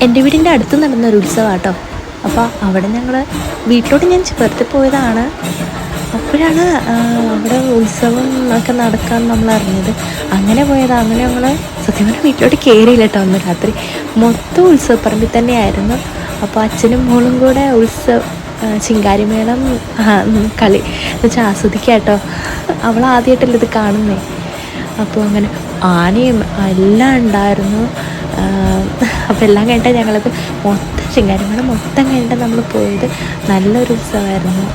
എൻ്റെ വീടിൻ്റെ അടുത്ത് നടന്നൊരു ഉത്സവം കേട്ടോ. അപ്പോൾ അവിടെ ഞങ്ങൾ വീട്ടിലോട്ട് ഞാൻ വെറുതെ പോയതാണ്. അപ്പോഴാണ് അവിടെ ഉത്സവം ഒക്കെ നടക്കാൻ നമ്മൾ അറിഞ്ഞത്. അങ്ങനെ പോയതാണ്. അങ്ങനെ ഞങ്ങൾ സത്യം പറഞ്ഞാൽ വീട്ടിലോട്ട് കയറിയില്ല കേട്ടോ. അന്ന് രാത്രി മൊത്തം ഉത്സവപ്പറമ്പിൽ തന്നെയായിരുന്നു. അപ്പോൾ അച്ഛനും മോളും കൂടെ ചിങ്കാരിമേളം കളി എന്ന് വെച്ചാൽ ആസ്വദിക്കുക കേട്ടോ. അവൾ ആദ്യമായിട്ടല്ലേ ഇത് കാണുന്നേ. അപ്പോൾ അങ്ങനെ ആനയും എല്ലാം ഉണ്ടായിരുന്നു. അപ്പോൾ എല്ലാം കഴിഞ്ഞിട്ട് ഞങ്ങളത് മൊത്തം ചിങ്കാരിമേളം മൊത്തം കഴിഞ്ഞിട്ട് നമ്മൾ പോയത്. നല്ലൊരു ഉത്സവമായിരുന്നു.